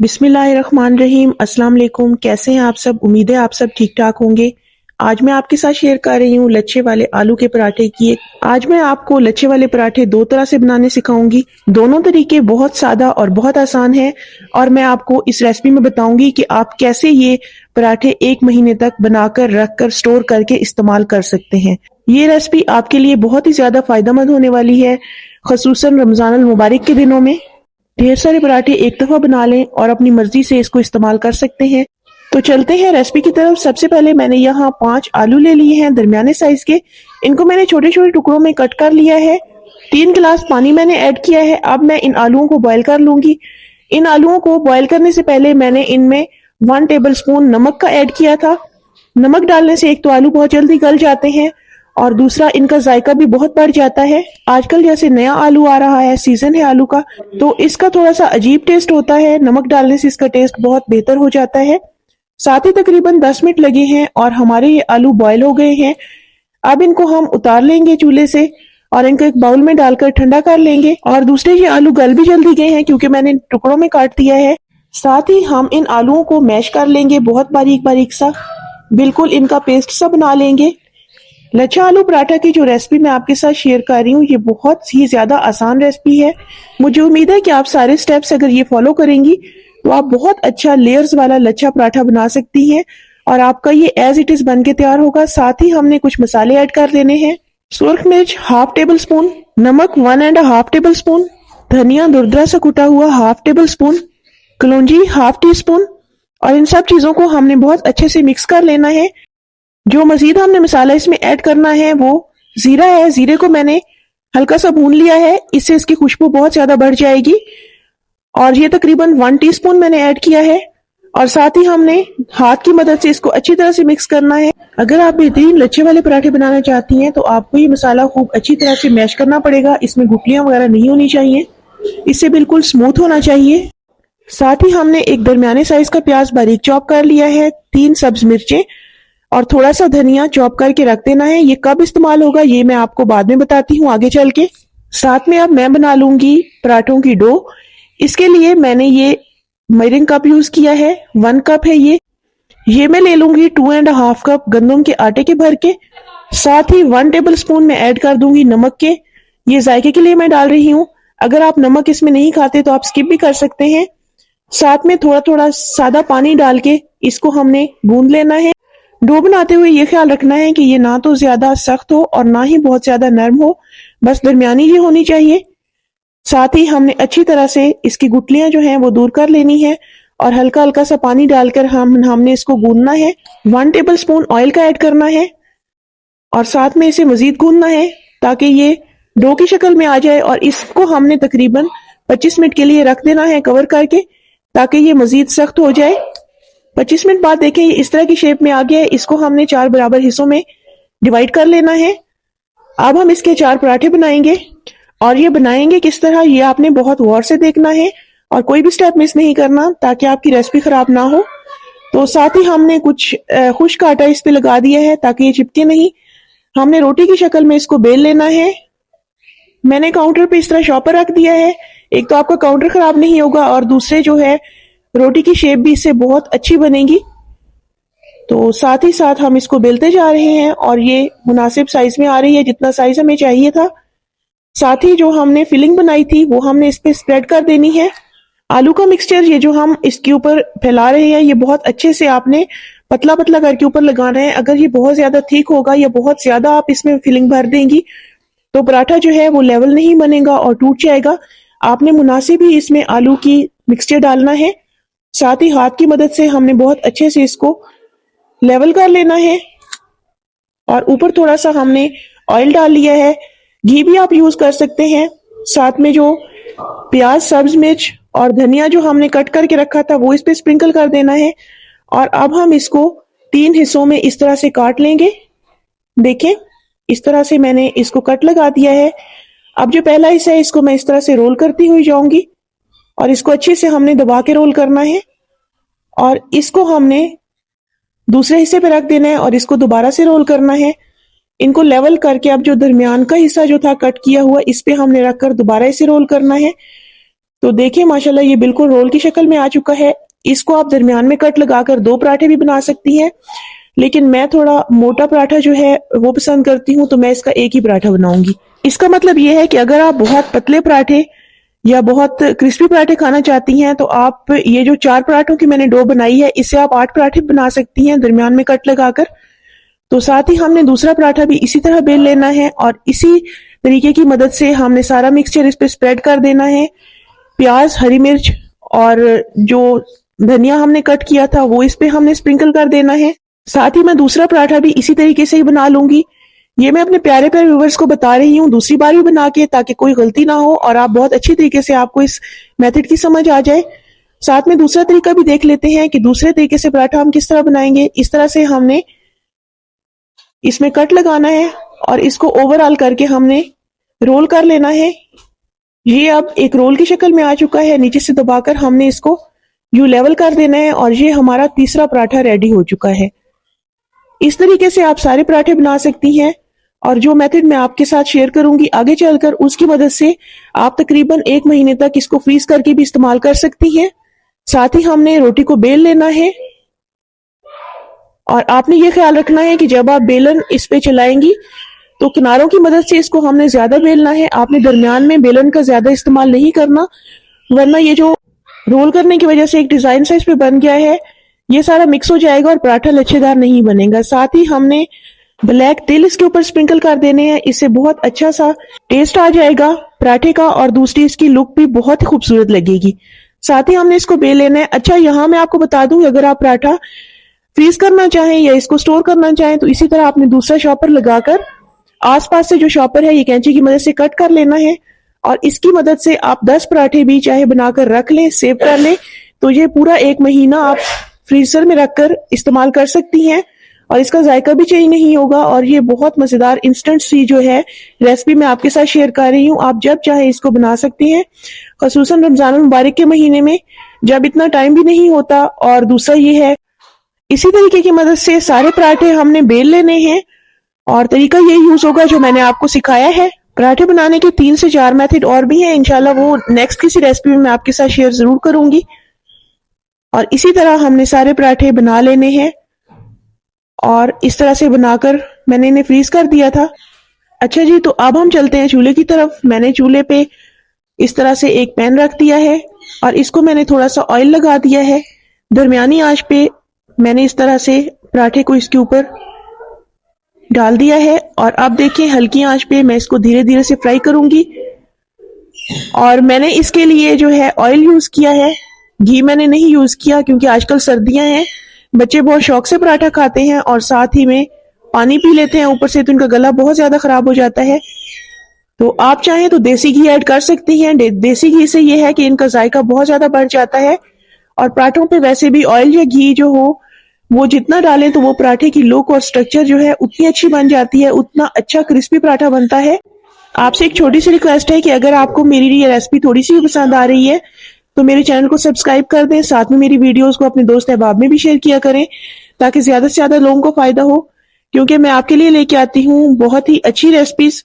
बिस्मिल्लाहिर्रहमानिर्रहीम। अस्सलाम वालेकुम। कैसे हैं आप सब? उम्मीद है आप सब ठीक ठाक होंगे। आज मैं आपके साथ शेयर कर रही हूँ लच्छे वाले आलू के पराठे की आज मैं आपको लच्छे वाले पराठे दो तरह से बनाने सिखाऊंगी। दोनों तरीके बहुत सादा और बहुत आसान है और मैं आपको इस रेसिपी में बताऊंगी कि आप कैसे ये पराठे 1 महीने तक बनाकर रखकर स्टोर करके इस्तेमाल कर सकते हैं। ये रेसिपी आपके लिए बहुत ही ज्यादा फायदेमंद होने वाली है, खसूसन रमजान अल मुबारक के दिनों में। ढेर सारे पराठे एक दफा बना लें और अपनी मर्जी से इसको इस्तेमाल कर सकते हैं। तो चलते हैं रेसिपी की तरफ। सबसे पहले मैंने यहाँ 5 आलू ले लिए हैं दरमियाने साइज के। इनको मैंने छोटे छोटे टुकड़ों में कट कर लिया है। 3 गिलास पानी मैंने ऐड किया है। अब मैं इन आलूओं को बॉईल कर लूंगी। इन आलूओं को बॉईल करने से पहले मैंने इनमें 1 टेबल स्पून नमक का ऐड किया था। नमक डालने से एक तो आलू बहुत जल्दी गल जाते हैं और दूसरा इनका जायका भी बहुत बढ़ जाता है। आजकल जैसे नया आलू आ रहा है, सीजन है आलू का, तो इसका थोड़ा सा अजीब टेस्ट होता है। नमक डालने से इसका टेस्ट बहुत बेहतर हो जाता है। साथ ही तकरीबन 10 मिनट लगे हैं और हमारे ये आलू बॉयल हो गए हैं। अब इनको हम उतार लेंगे चूल्हे से और इनको एक बाउल में डालकर ठंडा कर लेंगे। और दूसरे ये आलू गल भी जल्दी गए हैं क्योंकि मैंने टुकड़ों में काट दिया है। साथ ही हम इन आलूओं को मैश कर लेंगे बहुत बारीक बारीक सा, बिल्कुल इनका पेस्ट सा बना लेंगे। लच्छा आलू पराठा की जो रेसिपी मैं आपके साथ शेयर कर रही हूँ, ये बहुत ही ज्यादा आसान रेसिपी है। मुझे उम्मीद है कि आप सारे स्टेप्स अगर ये फॉलो करेंगी तो आप बहुत अच्छा लेयर्स वाला लच्छा पराठा बना सकती हैं और आपका ये एज इट इज बन के तैयार होगा। साथ ही हमने कुछ मसाले ऐड कर लेने हैं। सुरख मिर्च 1/2 टेबल स्पून, नमक 1.5 टेबल स्पून, धनिया दुरदरा सा कुटा हुआ 1/2 टेबल स्पून, कलौंजी 1/2 टी स्पून। और इन सब चीजों को हमने बहुत अच्छे से मिक्स कर लेना है। जो मजीद हमने मसाला इसमें ऐड करना है वो जीरा है। जीरे को मैंने हल्का सा भून लिया है, इससे इसकी खुशबू बहुत ज्यादा बढ़ जाएगी। और ये तकरीबन 1 टीस्पून मैंने ऐड किया है। और साथ ही हमने हाथ की मदद से इसको अच्छी तरह से मिक्स करना है। अगर आप बेहतरीन लच्छे वाले पराठे बनाना चाहती हैं तो आपको ये मसाला खूब अच्छी तरह से मैश करना पड़ेगा। इसमें गुठलियां वगैरह नहीं होनी चाहिए, इससे बिल्कुल स्मूथ होना चाहिए। साथ ही हमने एक दरमियाने साइज का प्याज बारीक चॉप कर लिया है, 3 सब्ज मिर्चें और थोड़ा सा धनिया चॉप करके रख देना है। ये कब इस्तेमाल होगा ये मैं आपको बाद में बताती हूँ आगे चल के। साथ में अब मैं बना लूंगी पराठों की डो। इसके लिए मैंने ये मेजरिंग कप यूज किया है, 1 कप है ये मैं ले लूंगी 2.5 कप गंदम के आटे के भर के। साथ ही 1 टेबल स्पून में ऐड कर दूंगी नमक के। ये जायके के लिए मैं डाल रही हूँ। अगर आप नमक इसमें नहीं खाते तो आप स्किप भी कर सकते हैं। साथ में थोड़ा थोड़ा सादा पानी डाल के इसको हमने गूंद लेना है। डो बनाते हुए ये ख्याल रखना है कि ये ना तो ज्यादा सख्त हो और ना ही बहुत ज्यादा नरम हो, बस दरमियानी ये होनी चाहिए। साथ ही हमने अच्छी तरह से इसकी गुठलियां जो हैं वो दूर कर लेनी है और हल्का हल्का सा पानी डालकर हमने इसको गूंदना है। 1 टेबल स्पून ऑयल का ऐड करना है और साथ में इसे मजीद गूंदना है ताकि ये डो की शक्ल में आ जाए। और इसको हमने तकरीबन 25 मिनट के लिए रख देना है कवर करके ताकि ये मजीद सख्त हो जाए। 25 मिनट बाद देखें ये इस तरह की शेप में आ गया है। इसको हमने 4 बराबर हिस्सों में डिवाइड कर लेना है। अब हम इसके 4 पराठे बनाएंगे और ये बनाएंगे किस तरह ये आपने बहुत गौर से देखना है और कोई भी स्टेप मिस नहीं करना ताकि आपकी रेसिपी खराब ना हो। तो साथ ही हमने कुछ खुश्क आटा इस पे लगा दिया है ताकि ये चिपके नहीं। हमने रोटी की शक्ल में इसको बेल लेना है। मैंने काउंटर पे इस तरह शॉपर रख दिया है। एक तो आपका काउंटर खराब नहीं होगा और दूसरे जो है रोटी की शेप भी इससे बहुत अच्छी बनेगी। तो साथ ही साथ हम इसको बेलते जा रहे हैं और ये मुनासिब साइज में आ रही है जितना साइज हमें चाहिए था। साथ ही जो हमने फिलिंग बनाई थी वो हमने इस पे स्प्रेड कर देनी है। आलू का मिक्सचर ये जो हम इसके ऊपर फैला रहे हैं ये बहुत अच्छे से आपने पतला पतला करके ऊपर लगाना है। अगर ये बहुत ज्यादा थिक होगा या बहुत ज्यादा आप इसमें फिलिंग भर देंगी तो पराठा जो है वो लेवल नहीं बनेगा और टूट जाएगा। आपने मुनासिब ही इसमें आलू की मिक्सचर डालना है। साथ ही हाथ की मदद से हमने बहुत अच्छे से इसको लेवल कर लेना है और ऊपर थोड़ा सा हमने ऑयल डाल लिया है। घी भी आप यूज कर सकते हैं। साथ में जो प्याज, सब्ज मिर्च और धनिया जो हमने कट करके रखा था वो इस पे स्प्रिंकल कर देना है। और अब हम इसको 3 हिस्सों में इस तरह से काट लेंगे। देखें इस तरह से मैंने इसको कट लगा दिया है। अब जो पहला हिस्सा है इसको मैं इस तरह से रोल करती हुई जाऊंगी और इसको अच्छे से हमने दबा के रोल करना है और इसको हमने दूसरे हिस्से पे रख देना है और इसको दोबारा से रोल करना है। इनको लेवल करके अब जो दरमियान का हिस्सा जो था कट किया हुआ इस पे हमने रखकर दोबारा इसे रोल करना है। तो देखिए माशाल्लाह ये बिल्कुल रोल की शक्ल में आ चुका है। इसको आप दरमियान में कट लगाकर 2 पराठे भी बना सकती हैं, लेकिन मैं थोड़ा मोटा पराठा जो है वो पसंद करती हूँ, तो मैं इसका एक ही पराठा बनाऊंगी। इसका मतलब ये है कि अगर आप बहुत पतले पराठे या बहुत क्रिस्पी पराठे खाना चाहती हैं, तो आप ये जो 4 पराठों की मैंने डो बनाई है, इससे आप 8 पराठे बना सकती हैं दरमियान में कट लगाकर। तो साथ ही हमने दूसरा पराठा भी इसी तरह बेल लेना है और इसी तरीके की मदद से हमने सारा मिक्सचर इस पे स्प्रेड कर देना है। प्याज, हरी मिर्च और जो धनिया हमने कट किया था वो इस पे हमने स्प्रिंकल कर देना है। साथ ही मैं दूसरा पराठा भी इसी तरीके से ही बना लूंगी। ये मैं अपने प्यारे प्यारे व्यूवर्स को बता रही हूँ दूसरी बार भी बना के, ताकि कोई गलती ना हो और आप बहुत अच्छी तरीके से आपको इस मेथड की समझ आ जाए। साथ में दूसरा तरीका भी देख लेते हैं कि दूसरे तरीके से पराठा हम किस तरह बनाएंगे। इस तरह से हमने इसमें कट लगाना है और इसको ओवरऑल करके हमने रोल कर लेना है। ये अब एक रोल की शक्ल में आ चुका है। नीचे से दबाकर हमने इसको यू लेवल कर देना है और ये हमारा तीसरा पराठा रेडी हो चुका है। इस तरीके से आप सारे पराठे बना सकती हैं और जो मेथड मैं आपके साथ शेयर करूंगी आगे चलकर, उसकी मदद से आप तकरीबन 1 महीने तक इसको फ्रीज करके भी इस्तेमाल कर सकती हैं। साथ ही हमने रोटी को बेल लेना है और आपने ये ख्याल रखना है कि जब आप बेलन इस पे चलाएंगी तो किनारों की मदद से इसको हमने ज्यादा बेलना है। आपने दरमियान में बेलन का ज्यादा इस्तेमाल नहीं करना, वरना ये जो रोल करने की वजह से एक डिजाइन सा इस पे बन गया है, ये सारा मिक्स हो जाएगा और पराठा लच्छेदार नहीं बनेगा। साथ ही हमने ब्लैक तिल इसके ऊपर स्प्रिंकल कर देने हैं, इससे बहुत अच्छा सा टेस्ट आ जाएगा पराठे का और दूसरी इसकी लुक भी बहुत ही खूबसूरत लगेगी। साथ ही हमने इसको बेल लेना है। अच्छा, यहाँ मैं आपको बता दूं, अगर आप पराठा फ्रीज करना चाहें या इसको स्टोर करना चाहें तो इसी तरह आपने दूसरा शॉपर लगाकर आसपास से जो शॉपर है ये कैंची की मदद से कट कर लेना है और इसकी मदद से आप 10 पराठे भी चाहे बनाकर रख लें, सेव कर लें, तो ये पूरा 1 महीना आप फ्रीजर में रखकर इस्तेमाल कर सकती हैं और इसका जायका भी चेंज नहीं होगा। और ये बहुत मजेदार इंस्टेंट सी जो है रेसिपी मैं आपके साथ शेयर कर रही हूँ, आप जब चाहे इसको बना सकती हैं, खसूसन रमजान मुबारक के महीने में जब इतना टाइम भी नहीं होता। और दूसरा ये है, इसी तरीके की मदद से सारे पराठे हमने बेल लेने हैं और तरीका यही यूज होगा जो मैंने आपको सिखाया है। पराठे बनाने के 3 से 4 मेथड और भी हैं, इंशाल्लाह वो नेक्स्ट किसी रेसिपी में मैं आपके साथ शेयर जरूर करूंगी। और इसी तरह हमने सारे पराठे बना लेने हैं और इस तरह से बनाकर मैंने इन्हें फ्रीज कर दिया था। अच्छा जी, तो अब हम चलते हैं चूल्हे की तरफ। मैंने चूल्हे पे इस तरह से एक पैन रख दिया है और इसको मैंने थोड़ा सा ऑयल लगा दिया है। दरमियानी आंच पे मैंने इस तरह से पराठे को इसके ऊपर डाल दिया है और अब देखिए हल्की आंच पे मैं इसको धीरे धीरे से फ्राई करूंगी। और मैंने इसके लिए जो है ऑयल यूज किया है, घी मैंने नहीं यूज किया, क्योंकि आजकल सर्दियां हैं, बच्चे बहुत शौक से पराठा खाते हैं और साथ ही में पानी पी लेते हैं ऊपर से, तो इनका गला बहुत ज्यादा खराब हो जाता है। तो आप चाहें तो देसी घी ऐड कर सकती हैं। देसी घी से ये है कि इनका जायका बहुत ज्यादा बढ़ जाता है और पराठों पे वैसे भी ऑयल या घी जो हो वो जितना डालें तो वो पराठे की लुक और स्ट्रक्चर जो है उतनी अच्छी बन जाती है, उतना अच्छा क्रिस्पी पराठा बनता है। आपसे एक छोटी सी रिक्वेस्ट है कि अगर आपको मेरी ये रेसिपी थोड़ी सी भी पसंद आ रही है तो मेरे चैनल को सब्सक्राइब कर दें, साथ में मेरी वीडियोस को अपने दोस्त अहबाब में भी शेयर किया करें ताकि ज्यादा से ज्यादा लोगों को फायदा हो, क्योंकि मैं आपके लिए लेके आती हूँ बहुत ही अच्छी रेसिपीज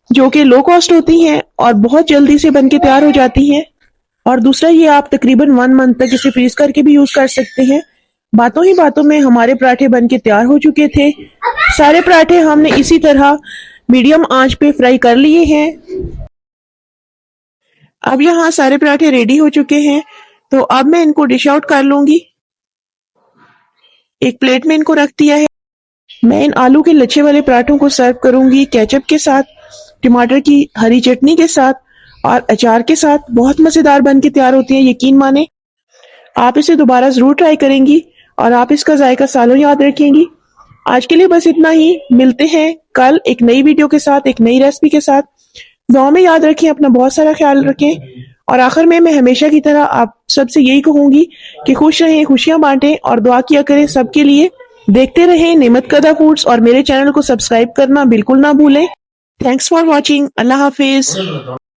जो कि लो कॉस्ट होती हैं और बहुत जल्दी से बनके तैयार हो जाती हैं। और दूसरा ये, आप तकरीबन 1 मंथ तक इसे फ्रीज करके भी यूज कर सकते हैं। बातों ही बातों में हमारे पराठे बनके तैयार हो चुके थे। सारे पराठे हमने इसी तरह मीडियम आंच पे फ्राई कर लिए हैं। अब यहाँ सारे पराठे रेडी हो चुके हैं, तो अब मैं इनको डिश आउट कर लूंगी। एक प्लेट में इनको रख दिया है। मैं इन आलू के लच्छे वाले पराठों को सर्व करूंगी केचप के साथ, टमाटर की हरी चटनी के साथ और अचार के साथ। बहुत मजेदार बन के तैयार होती है, यकीन माने आप इसे दोबारा जरूर ट्राई करेंगी और आप इसका जायका सालों याद रखेंगी। आज के लिए बस इतना ही, मिलते हैं कल एक नई वीडियो के साथ, एक नई रेसिपी के साथ। दुआ में याद रखें, अपना बहुत सारा ख्याल रखें और आखिर में मैं हमेशा की तरह आप सबसे यही कहूंगी कि खुश रहें, खुशियां बांटें और दुआ किया करें सबके लिए। देखते रहें नेमत कदा फूड्स और मेरे चैनल को सब्सक्राइब करना बिल्कुल ना भूलें। Thanks for watching. Allah Hafiz.